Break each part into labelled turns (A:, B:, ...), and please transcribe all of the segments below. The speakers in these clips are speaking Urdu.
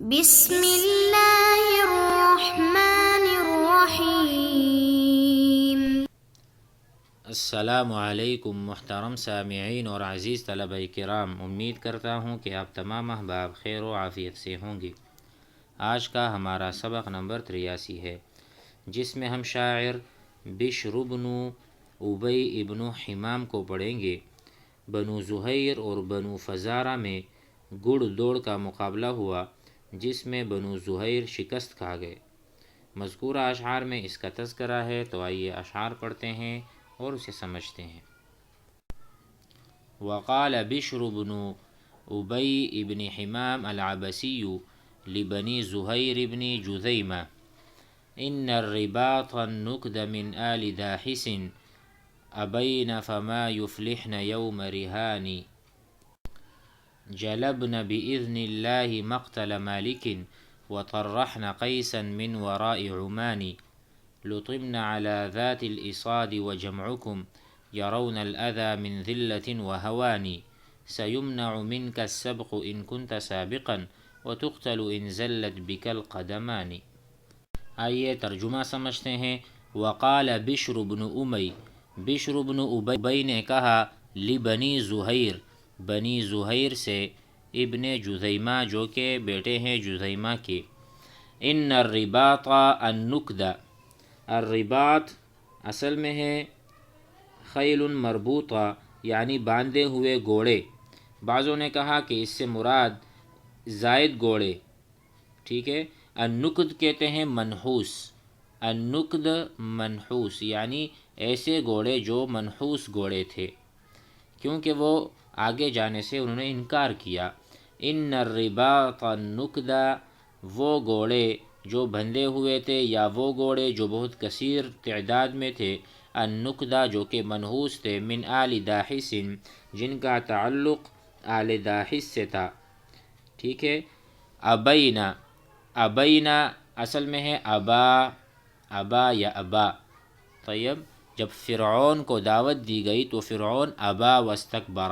A: بسم اللہ الرحمن الرحیم۔
B: السلام علیکم محترم سامعین اور عزیز طلبہ کرام، امید کرتا ہوں کہ آپ تمام احباب خیر و عافیت سے ہوں گے۔ آج کا ہمارا سبق نمبر 83 ہے، جس میں ہم شاعر بشر بن ابی ابن حمام کو پڑھیں گے۔ بنو زہیر اور بنو فزارہ میں گڑ دوڑ کا مقابلہ ہوا، جس میں بنو زہیر شکست کھا گئے۔ مذکورہ اشعار میں اس کا تذکرہ ہے، تو آئیے اشعار پڑھتے ہیں اور اسے سمجھتے ہیں۔ وقال بشر بن ابی ابن حمام العبسی لبنی زہیر ابن جذیمہ ان الرباط النکد من آل داحس ابین فما یفلحن یوم رہانی جلبن بإذن اللہ مقتل مالک وطرحن قیسا من وراء عمان لطمن على ذات الإصاد وجمعكم يرون الأذى من ذلة وهوان سيمنع منك السبق إن كنت سابقا وتقتل إن زلت بك القدمان۔ آئیے ترجمہ سمجھتے ہیں۔ وقال بشر بن امی، بشر بن ابی نے کہا، لبنی زہیر، بنی زہیر سے، ابن جذیمہ جو کہ بیٹے ہیں جذیمہ کے، ان الرباط النکد، الرباط اصل میں ہے خیل مربوطہ، یعنی باندھے ہوئے گھوڑے۔ بعضوں نے کہا کہ اس سے مراد زائد گھوڑے، ٹھیک ہے۔ النکد کہتے ہیں منحوس، النکد منحوس یعنی ایسے گھوڑے جو منحوس گھوڑے تھے، کیونکہ وہ آگے جانے سے انہوں نے انکار کیا۔ ان الرباط النکد، وہ گھوڑے جو بندھے ہوئے تھے یا وہ گھوڑے جو بہت کثیر تعداد میں تھے، النکدہ جو کہ منحوس تھے، من آل داحس، جن کا تعلق آل داحس سے تھا، ٹھیک ہے۔ ابینا، ابینا اصل میں ہے ابا، ابا یا ابا۔ طیب، جب فرعون کو دعوت دی گئی تو فرعون ابا واستکبر،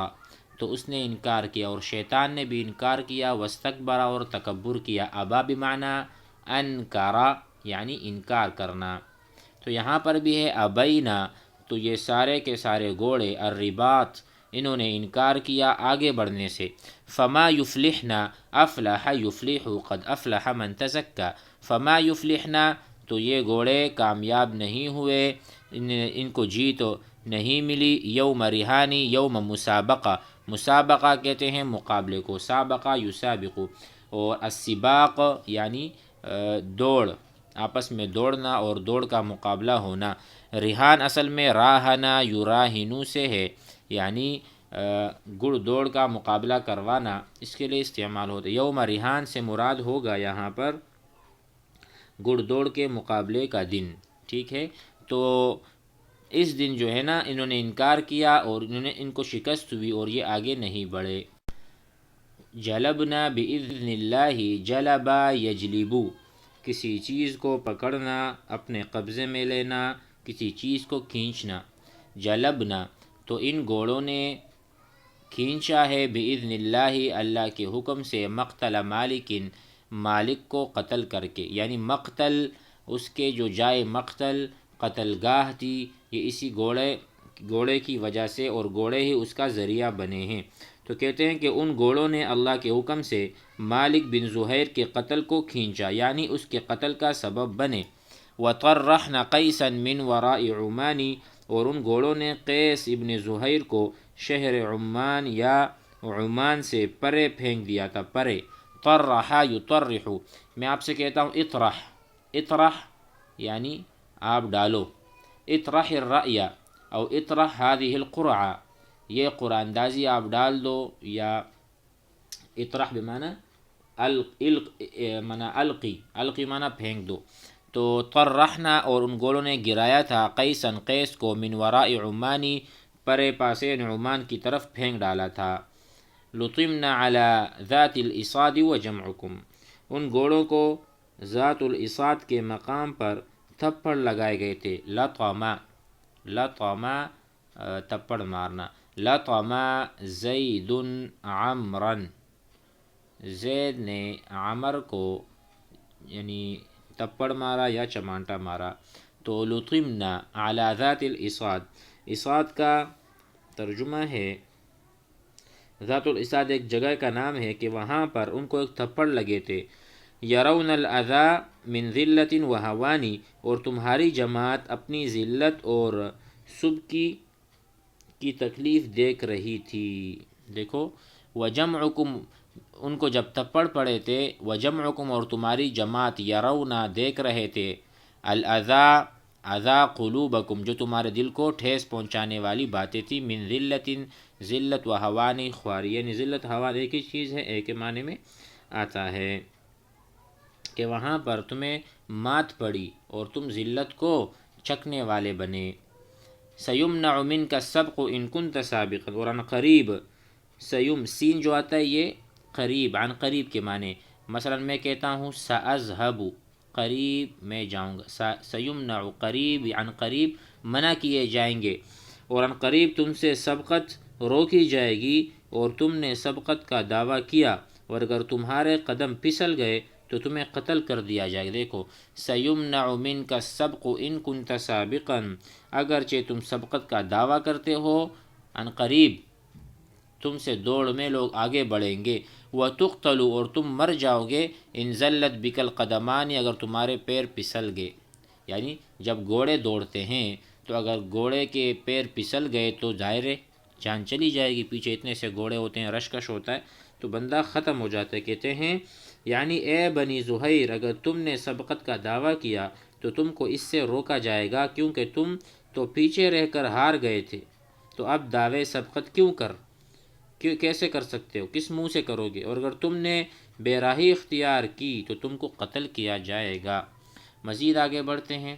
B: تو اس نے انکار کیا، اور شیطان نے بھی انکار کیا، واستکبر اور تکبر کیا۔ ابا بمعنی انکارا یعنی انکار کرنا، تو یہاں پر بھی ہے ابینا، تو یہ سارے کے سارے گھوڑے الرباط، انہوں نے انکار کیا آگے بڑھنے سے۔ فما یفلحنا، افلح یفلح قد افلح من تزکا، فما یفلحنا، تو یہ گھوڑے کامیاب نہیں ہوئے، ان کو جیت نہیں ملی، یوم رہانی، یوم مسابقہ، مسابقہ کہتے ہیں مقابلے کو، سابقہ یسابق، اور السباق یعنی دوڑ، آپس میں دوڑنا اور دوڑ کا مقابلہ ہونا۔ ریحان اصل میں راہنا یراہنو سے ہے، یعنی گڑ دوڑ کا مقابلہ کروانا، اس کے لیے استعمال ہوتا ہے۔ یوم ریحان سے مراد ہوگا یہاں پر گڑ دوڑ کے مقابلے کا دن، ٹھیک ہے۔ تو اس دن جو ہے نا انہوں نے انکار کیا اور ان کو شکست ہوئی اور یہ آگے نہیں بڑھے۔ جلبنا بإذن اللہ، جلبا یجلبو، کسی چیز کو پکڑنا، اپنے قبضے میں لینا، کسی چیز کو کھینچنا۔ جلبنا، تو ان گھوڑوں نے کھینچا ہے، بإذن اللہ، اللہ کے حکم سے، مقتل مالک، مالک کو قتل کر کے، یعنی مقتل اس کے جو جائے مقتل قتل گاہ تھی، یہ اسی گھوڑے کی وجہ سے، اور گھوڑے ہی اس کا ذریعہ بنے ہیں۔ تو کہتے ہیں کہ ان گھوڑوں نے اللہ کے حکم سے مالک بن زہیر کے قتل کو کھینچا، یعنی اس کے قتل کا سبب بنے۔ وطرحن قیسا من وراء عمان، اور ان گھوڑوں نے قیس ابن زہیر کو شہر عمان یا عمان سے پرے پھینک دیا تھا، پرے۔ طرح یطرح، میں آپ سے کہتا ہوں اطرح، اطرح یعنی آپ ڈالو، اطرح الرأی او اطرح هذه القرعہ، یہ قرآن اندازی آپ ڈال دو، یا اطرح بمعنی القی، القی معنی پھینک دو۔ تو طرحنا، اور ان گھوڑوں نے گرایا تھا، قیسا قیس کو، من وراء عمانی، پرے پاسے عمان کی طرف پھینک ڈالا تھا۔ لطمنا علی ذات الاصاد وجمعکم، ان گھوڑوں کو ذات الاصاد کے مقام پر تھپڑ لگائے گئے تھے۔ لطما، لطما تھپڑ مارنا، لطما زید عمرا، زید نے عمر کو یعنی تپڑ مارا یا چمانٹا مارا. تو لطمنا علی ذات الاساد، اساد کا ترجمہ ہے، ذات الاساد ایک جگہ کا نام ہے کہ وہاں پر ان کو ایک تھپڑ لگے تھے. یرون الاذی من ذلت و ہوانی، اور تمہاری جماعت اپنی ذلت اور سبکی کی تکلیف دیکھ رہی تھی. دیکھو وجمعکم، ان کو جب تھپڑ پڑے تھے، وجمعکم اور تمہاری جماعت، یرونا دیکھ رہے تھے، الاذی اذا قلوبکم جو تمہارے دل کو ٹھیس پہنچانے والی باتیں تھی، من ذلت ذلت و ہوانی خواری، یعنی ذلت ہوان ایک ہی چیز ہے، ایک ہی معنی میں آتا ہے کہ وہاں پر تمہیں مات پڑی اور تم ذلت کو چکنے والے بنے. سیمنع منک السبق ان کنت سابقا، اور عن قریب، سین جو آتا ہے یہ قریب، عن قریب کے معنی. مثلا میں کہتا ہوں ساذهب، قریب میں جاؤں گا، سیمنع قریب، عن قریب منع کیے جائیں گے، اور عن قریب تم سے سبقت روکی جائے گی اور تم نے سبقت کا دعویٰ کیا، اور اگر تمہارے قدم پھسل گئے تو تمہیں قتل کر دیا جائے گا. دیکھو سیمنع منک السبق ان کنت سابقا، اگرچہ تم سبقت کا دعویٰ کرتے ہو، عن قریب تم سے دوڑ میں لوگ آگے بڑھیں گے. وَتُقْتَلُ اور تم مر جاؤ گے، ان زلت بک القدمان اگر تمہارے پیر پھسل گئے. یعنی جب گھوڑے دوڑتے ہیں تو اگر گھوڑے کے پیر پھسل گئے تو ظاہر ہے جان چلی جائے گی، پیچھے اتنے سے گھوڑے ہوتے ہیں، رشکش ہوتا ہے تو بندہ ختم ہو جاتا ہے. کہتے ہیں یعنی اے بنی زہیر، اگر تم نے سبقت کا دعویٰ کیا تو تم کو اس سے روکا جائے گا، کیونکہ تم تو پیچھے رہ کر ہار گئے تھے، تو اب دعوے سبقت کیسے کر سکتے ہو، کس منہ سے کرو گے، اور اگر تم نے بے راہی اختیار کی تو تم کو قتل کیا جائے گا. مزید آگے بڑھتے ہیں.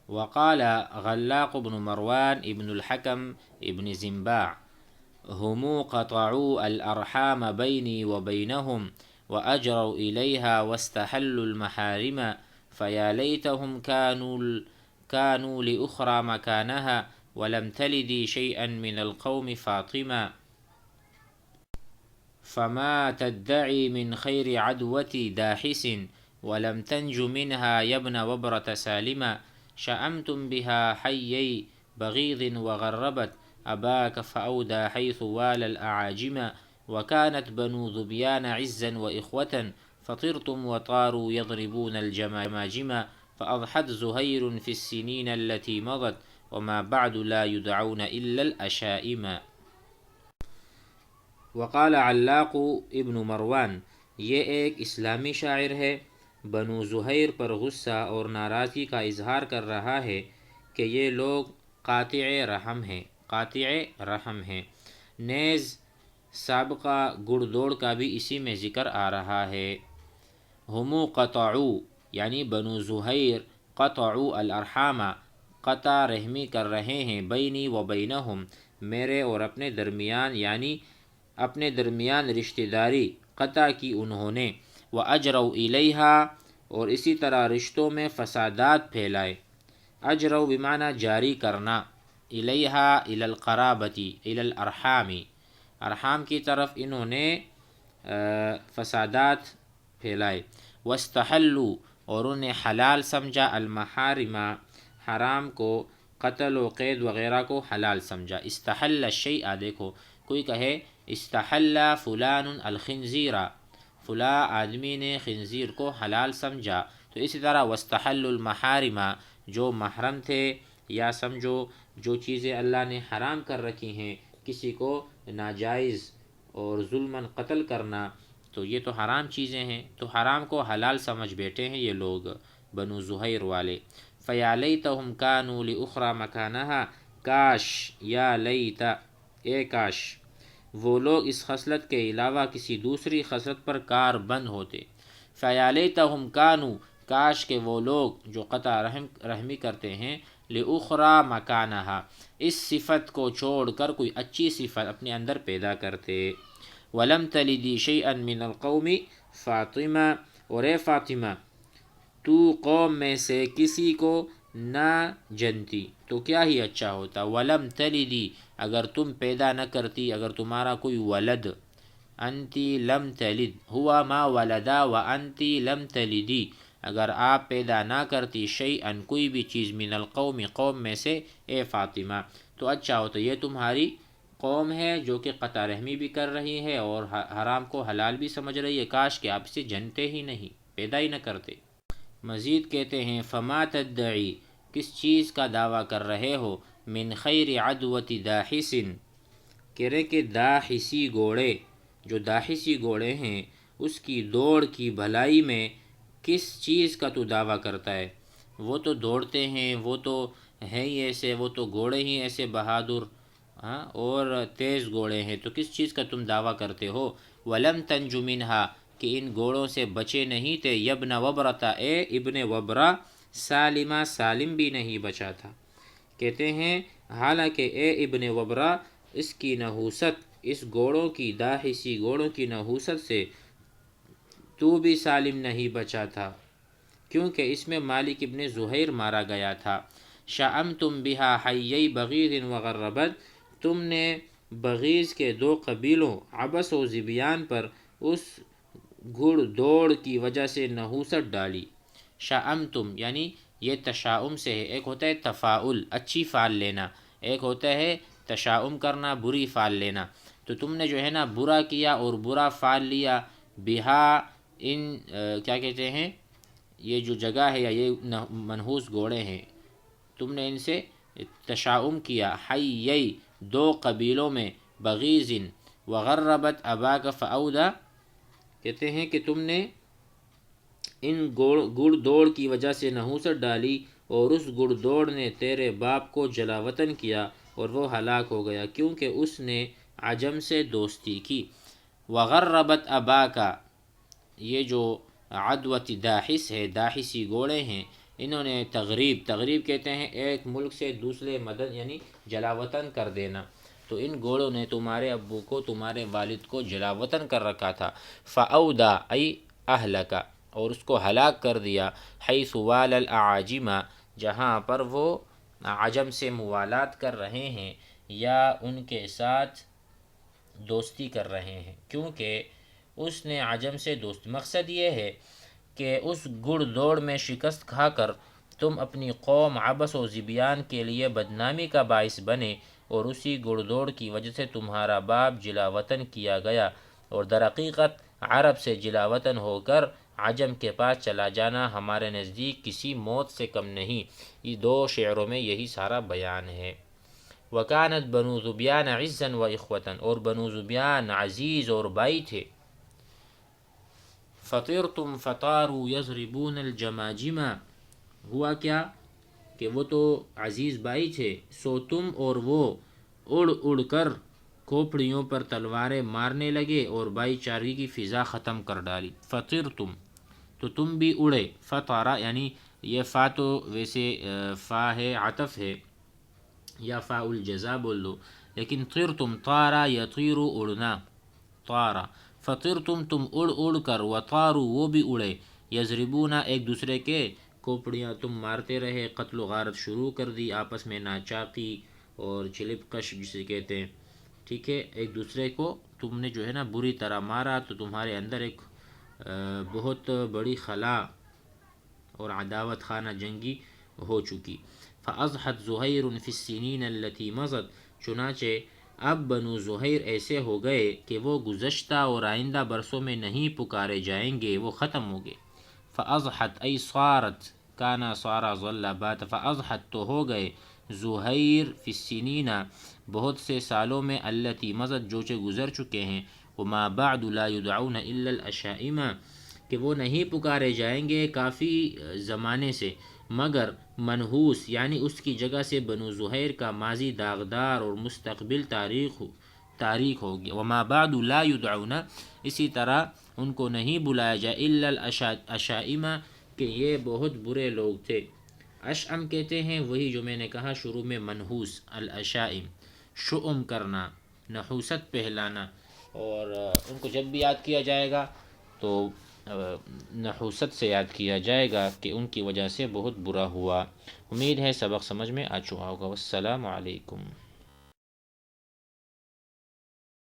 B: وقال غلاق بن مروان ابن الحکم ابن زنباع هم قطعوا الارحام بینی وبینہم وأجروا إليها واستحلوا المحارم فيا ليتهم كانوا لأخرى مكانها ولم تلدي شيئا من القوم فاطمة فما تدعي من خير عدوة داحس ولم تنج منها يا ابن وبرة سالمة شأمتم بها حيي بغيض وغربت أباك فأودى حيث والى الأعاجم وكانت بنو ذبيان عزا وإخوة فطرتم وطاروا يضربون الجماجم فأضحت زهير في السنين التي مضت وما بعد لا يدعون إلا الأشائم. وقال علاق ابن مروان، یہ ایک اسلامی شاعر ہے، بنو زہیر پر غصہ اور ناراضگی کا اظہار کر رہا ہے کہ یہ لوگ قاطع رحم ہیں. نیز سابقہ گڑ دوڑ کا بھی اسی میں ذکر آ رہا ہے. ہمو قطعو یعنی بنو زہیر، قطعو الارحام قطع رحمی کر رہے ہیں، بینی و بینہم میرے اور اپنے درمیان، یعنی اپنے درمیان رشتہ داری قطع کی انہوں نے. وَأَجْرَوْا إِلَيْهَا اور اسی طرح رشتوں میں فسادات پھیلائے. اجرو بمعنی جاری کرنا، الیہا الی القرابتی الی الارحام، ارحام کی طرف انہوں نے فسادات پھیلائے. واستحلوا اور انہیں حلال سمجھا، المحارم حرام کو، قتل و قید وغیرہ کو حلال سمجھا. استحل الشیء، دیکھو کوئی کہے استحل فلان الخنزیر، فلاں آدمی نے خنزیر کو حلال سمجھا، تو اسی طرح واستحلوا المحارم جو محرم تھے، یا سمجھو جو چیزیں اللہ نے حرام کر رکھی ہیں، کسی کو ناجائز اور ظلماً قتل کرنا، تو یہ تو حرام چیزیں ہیں، تو حرام کو حلال سمجھ بیٹھے ہیں یہ لوگ بنو زہیر والے. فیا لیتہم کانوا لأخری مکانہا، کاش یا لیت اے کاش وہ لوگ اس خصلت کے علاوہ کسی دوسری خصلت پر کار بند ہوتے. فیا لیتہم کانوا کاش کہ وہ لوگ جو قطع رحمی کرتے ہیں، لأخری مکانہا اس صفت کو چھوڑ کر کوئی اچھی صفت اپنے اندر پیدا کرتے. ولم تلدی شیئا من القوم فاطمہ اور اے فاطمہ تو قوم میں سے کسی کو نہ جنتی تو کیا ہی اچھا ہوتا. ولم تلدی اگر تم پیدا نہ کرتی، اگر تمہارا کوئی ولد، انتی لم تلد، ہوا ما ولدا و انتی لم تلدی، اگر آپ پیدا نہ کرتی شیئا کوئی بھی چیز من القوم قوم میں سے اے فاطمہ، تو اچھا ہوتا، یہ تمہاری قوم ہے جو کہ قطع رحمی بھی کر رہی ہے اور حرام کو حلال بھی سمجھ رہی ہے، کاش کہ آپ اسے جنتے ہی نہیں، پیدا ہی نہ کرتے۔ مزید کہتے ہیں فما تدعی، کس چیز کا دعویٰ کر رہے ہو، من خیر عدوۃ داحس، کہہ رہے کہ داحسی گھوڑے، جو داحسی گھوڑے ہیں اس کی دوڑ کی بھلائی میں کس چیز کا تو دعویٰ کرتا ہے، وہ تو دوڑتے ہیں، وہ تو ہیں ہی ایسے، وہ تو گھوڑے ہی ایسے بہادر، ہاں، اور تیز گھوڑے ہیں، تو کس چیز کا تم دعویٰ کرتے ہو، ولم تنج منہا، کہ ان گھوڑوں سے بچے نہیں تھے، یبن وبرتا، اے ابن وبرا، سالمہ، سالم بھی نہیں بچا تھا۔ کہتے ہیں حالانکہ اے ابن وبرا، اس کی نحوست، اس گھوڑوں کی، داحسی گھوڑوں کی نحوست سے تو بھی سالم نہیں بچا تھا، کیونکہ اس میں مالک ابن زہیر مارا گیا تھا۔ شأمتم بہا حیی بغیض وغربت، تم نے بغیض کے دو قبیلوں عبس و ذبیان پر اس گھڑ دوڑ کی وجہ سے نحوست ڈالی۔ شأمتم یعنی یہ تشاؤم سے ہے، ایک ہوتا ہے تفاعل، اچھی فعل لینا، ایک ہوتا ہے تشاؤم کرنا، بری فعل لینا، تو تم نے جو ہے نا برا کیا اور برا فعل لیا، بہا ان کیا کہتے ہیں، یہ جو جگہ ہے یا یہ منحوس گھوڑے ہیں، تم نے ان سے تشاؤم کیا، حیی دو قبیلوں میں، بغیض وغربت اباک فاودا، کہتے ہیں کہ تم نے ان گڑ دوڑ کی وجہ سے نحوست ڈالی اور اس گڑ دوڑ نے تیرے باپ کو جلا وطن کیا اور وہ ہلاک ہو گیا کیونکہ اس نے عجم سے دوستی کی۔ وغربت اباکا، یہ جو عدوۃ داحس ہے، داحسی گھوڑے ہیں، انہوں نے تغریب کہتے ہیں ایک ملک سے دوسرے مدد یعنی جلا وطن کر دینا، تو ان گھوڑوں نے تمہارے ابو کو، تمہارے والد کو جلا وطن کر رکھا تھا۔ فاودا ای اہلکا، اور اس کو ہلاک کر دیا، حیث وال الاعاجم، جہاں پر وہ عجم سے موالات کر رہے ہیں یا ان کے ساتھ دوستی کر رہے ہیں، کیونکہ اس نے عجم سے دوست، مقصد یہ ہے کہ اس گڑ دوڑ میں شکست کھا کر تم اپنی قوم عبس و ذبیان کے لیے بدنامی کا باعث بنے، اور اسی گڑ دوڑ کی وجہ سے تمہارا باپ جلا وطن کیا گیا، اور در حقیقت عرب سے جلا وطن ہو کر عجم کے پاس چلا جانا ہمارے نزدیک کسی موت سے کم نہیں۔ یہ دو شعروں میں یہی سارا بیان ہے۔ وَكَانَتْ بنو ذبیان عزاً وَإِخْوَةً، اور بنو ذبیان عزیز اور بھائی تھے۔ فَطِرْتُمْ فَطَارُوا يَضْرِبُونَ الْجَمَاجِمَ، ہوا کیا کہ وہ تو عزیز بھائی تھے، سو تم اور وہ اڑ اڑ کر کھوپڑیوں پر تلواریں مارنے لگے اور بھائی چارگی کی فضا ختم کر ڈالی۔ فطرتم، تو تم بھی اڑے، فطارا یعنی یہ فا تو ویسے فا ہے، عطف ہے، یا فا الجزا بول دو، لیکن طرتم، طارا یطیر، اڑنا، طارا، فطرتم تم اڑ اڑ کر، وطارو وہ بھی اڑے، یضربون ایک دوسرے کے کھوپڑیاں تم مارتے رہے، قتل و غارت شروع کر دی، آپس میں ناچاقی اور چلپ کش جسے کہتے ہیں، ٹھیک ہے، ایک دوسرے کو تم نے جو ہے نا بری طرح مارا، تو تمہارے اندر ایک بہت بڑی خلا اور عداوت خانہ جنگی ہو چکی۔ فَأَضْحَتْ زُهَيْرٌ فِي السِّنِينَ الَّتِي مَضَتْ، چنانچہ اب بنو زہیر ایسے ہو گئے کہ وہ گزشتہ اور آئندہ برسوں میں نہیں پکارے جائیں گے، وہ ختم ہو گئے۔ فَأَضْحَتْ ای صارت، کانا صارا ظل بات، فَأَضْحَتْ تو ہو گئے، زہیر فی السِّنِينَ بہت سے سالوں میں، الَّتِي مضت جو کہ گزر چکے ہیں، وما بعد لا يدعون الا الاشائم، کہ وہ نہیں پکارے جائیں گے کافی زمانے سے مگر منحوس، یعنی اس کی جگہ سے بنو زہیر کا ماضی داغدار اور مستقبل تاریخ ہو گیا۔ وما بعد لا يدعون، اسی طرح ان کو نہیں بلایا جائے، الا الاشائم، کہ یہ بہت برے لوگ تھے۔ اشعم کہتے ہیں وہی جو میں نے کہا شروع میں، منحوس، الاشائم، شؤم کرنا، نحوست پہلانا، اور ان کو جب بھی یاد کیا جائے گا تو نحوست سے یاد کیا جائے گا کہ ان کی وجہ سے بہت برا ہوا۔ امید ہے سبق سمجھ میں آ چکا ہوگا۔ والسلام علیکم۔